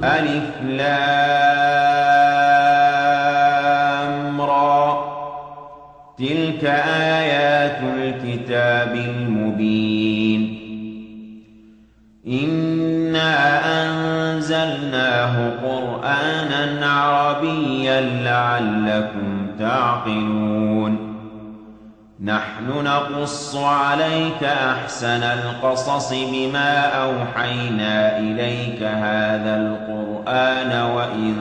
ألف لام را تلك آيات الكتاب المبين إنا أنزلناه قرآنا عربيا لعلكم تعقلون نحن نقص عليك أحسن القصص بما أوحينا إليك هذا القرآن وإن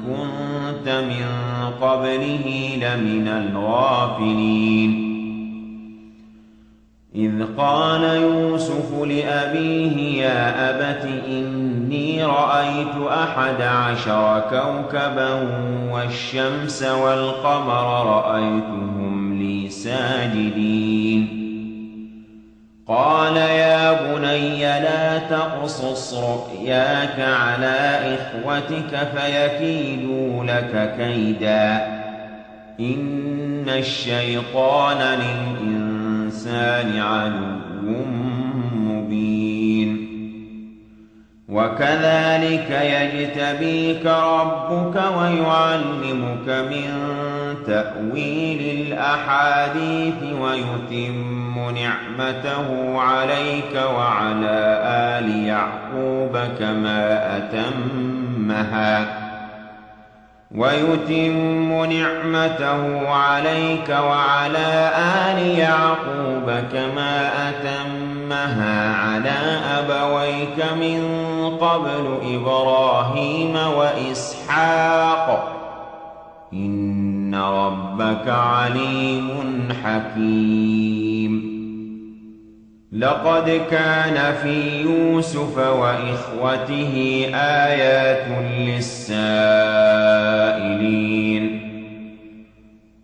كنت من قبله لمن الغافلين إذ قال يوسف لأبيه يا أبت إني رأيت 11 كوكبا والشمس والقمر رأيتهم لي ساجدين قال يا بني لا تقصص رؤياك على إخوتك فيكيدوا لك كيدا إن الشيطان للإنسان عدو مبين وكذلك يجتبيك ربك ويعلمك من تأويل الأحاديث ويتم نعمته عليك وعلى آل يعقوب كما أتمها على أبويك من قبل إبراهيم وإسحاق إن ربك عليم حكيم لقد كان في يوسف وإخوته آيات للسائلين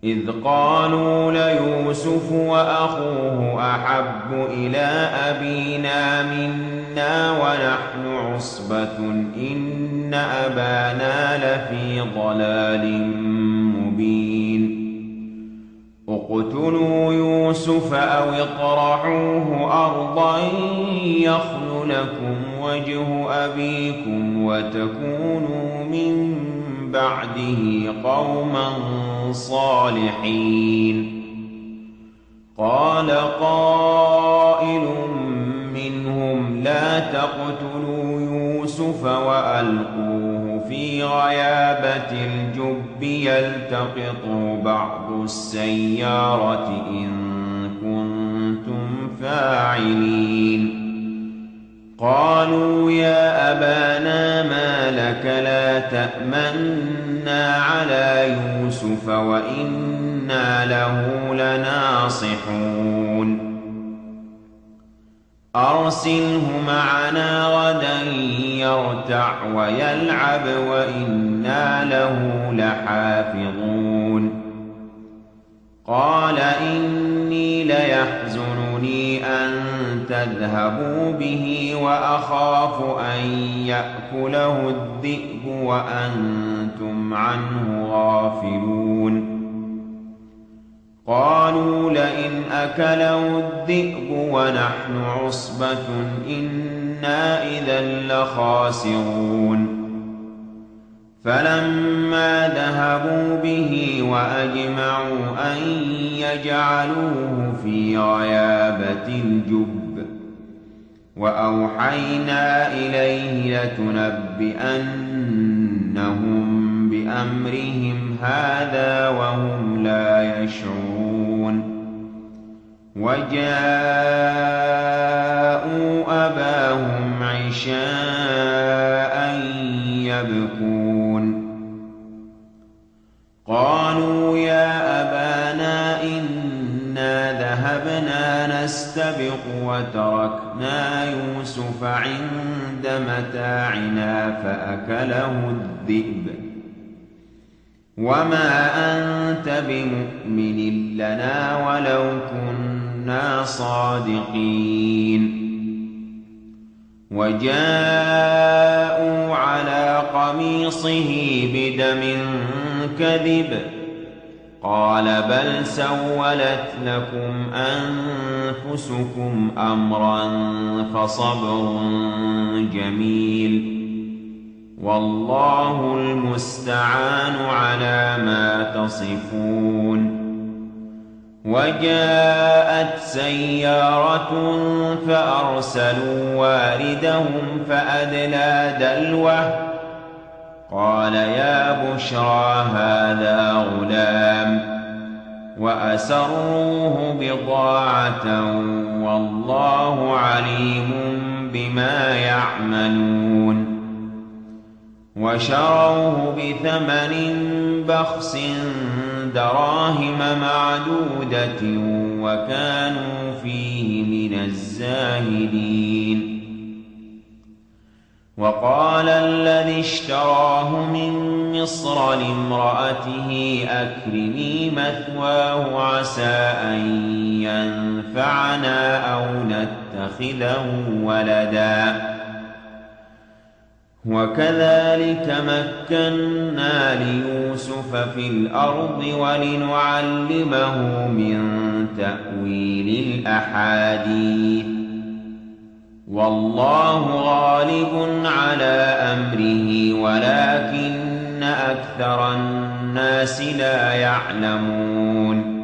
إذ قالوا ليوسف وأخوه أحب إلى أبينا منا ونحن عصبة إن أبانا لفي ضلال مبين اقتلوا يوسف أو اطرحوه أرضا يخل لكم وجه أبيكم وتكونوا من بعده قوما صالحين قال قائل منهم لا تقتلوا يوسف وألقوه في غيابة الجب يلتقطه بعض السيارة إن كنتم فاعلين قالوا يا أبانا ما لك لا تأمنا على يوسف وإنا له لناصحون أرسله معنا غدا يرتع ويلعب وإنا له لحافظون قال إني ليحزنني أن تذهبوا به وأخاف أن يأكله الذئب وأنتم عنه غافلون قالوا لئن أكله الذئب ونحن عصبة إنا إذا لخاسرون فلما ذهبوا به وأجمعوا أن يجعلوه في غيابة الجب وأوحينا إليه لتنبئنهم بأمرهم هذا وهم لا يشعرون وجاءوا أباهم عشاء يبكون قالوا يا أبانا إنا ذهبنا نستبق وتركنا يوسف عند متاعنا فأكله الذئب وما أنت بمؤمن لنا ولو كنا صادقين وجاءوا على قميصه بدم كذب قال بل سولت لكم أنفسكم أمرا فصبر جميل والله المستعان على ما تصفون. وجاءت سيارة فأرسلوا واردهم فأدلى دلوه قال يا بشرى هذا غلام وأسروه بضاعة والله عليم بما يعملون. وشروه بثمن بخس دراهم معدودة وكانوا فيه من الزاهدين. وقال الذي اشتراه من مصر لامرأته أكرمي مثواه عسى أن ينفعنا أو نتخذه ولدا وكذلك مكنا ليوسف في الأرض ولنعلمه من تأويل الأحاديث والله غالب على أمره ولكن أكثر الناس لا يعلمون.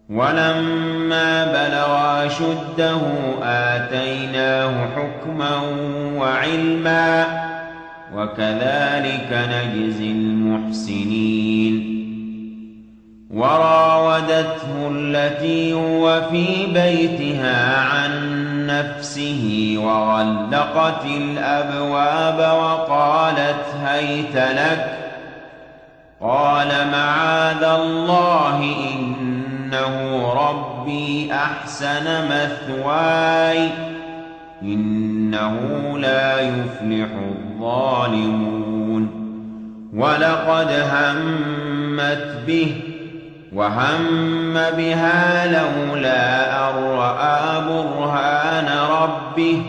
ولما بلغ أشده آتيناه حكما وعلما وكذلك نجزي المحسنين. وراودته التي هو في بيتها عن نفسه وغلقت الأبواب وقالت هيت لك قال معاذ الله إنه ربي أحسن مثواي إنه لا يفلح الظالمون. ولقد همت به وهم بها لولا أن رأى برهان ربه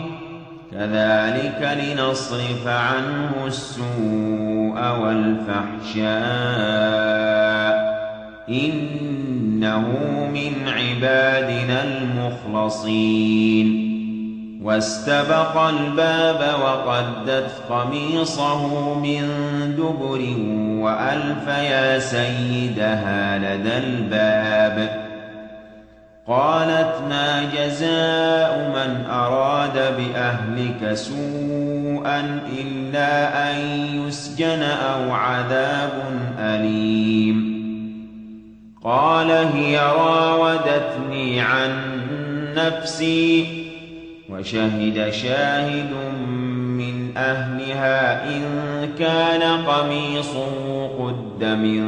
كذلك لنصرف عنه السوء والفحشاء إنه من عبادنا المخلصين. واستبق الباب وقدت قميصه من دبر وألف يا سيدها لدى الباب قالت ما جزاء من أراد بأهلك سوءا إلا أن يسجن أو عذاب أليم. قال هي راودتني عن نفسي وشهد شاهد من أهلها إن كان قميصه قد من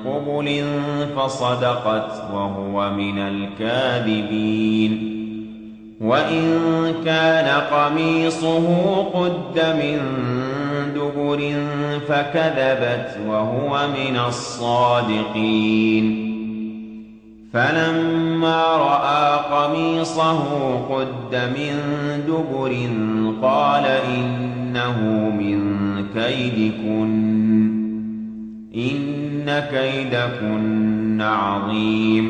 قبل فصدقت وهو من الكاذبين وإن كان قميصه قد من دبر فكذبت وهو من الصادقين. فلما رأى قميصه قد من دبر قال إنه من كيدكن إن كيدكن عظيم.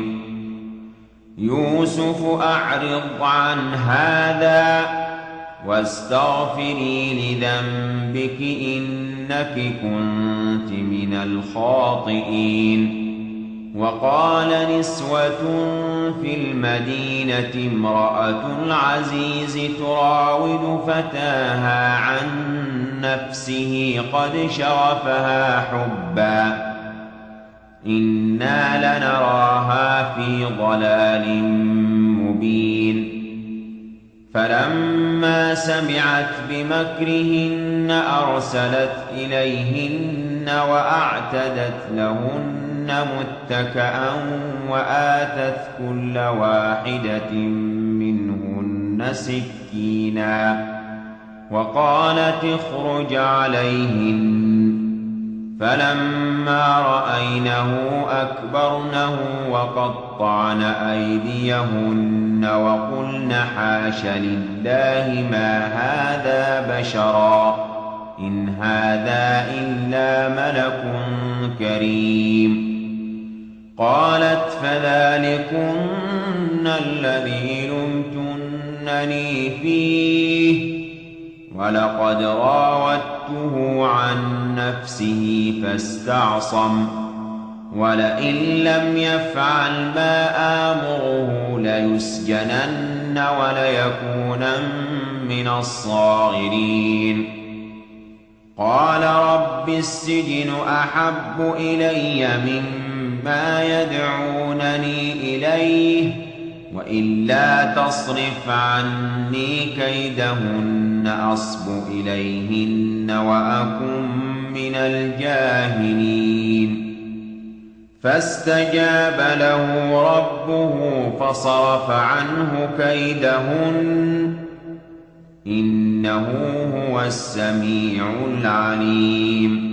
يوسف أعرض عن هذا واستغفري لذنبك إنك كنت من الخاطئين. وقال نسوة في المدينة امرأة العزيز تراود فتاها عن نفسه قد شغفها حبا إنا لنراها في ضلال مبين. فلما سمعت بمكرهن أرسلت إليهن وأعتدت لهن متكئا وآتت كل واحدة منهن سكينا وقالت اخرج عليهن. فلما رأينه أكبرنه وقطعن أيديهن وقلن حاش لله ما هذا بشرا إن هذا إلا ملك كريم. قالت فذلكن الذي لمتنني فيه ولقد راودته عن نفسه فاستعصم ولئن لم يفعل ما آمره ليسجنن وليكونا من الصاغرين قال رب السجن أحب إلي مما يدعونني إليه وإلا تصرف عني كيدهن أصب إليهن وأكن من الجاهلين فاستجاب له ربه فصرف عنه كيدهن إنه هو السميع العليم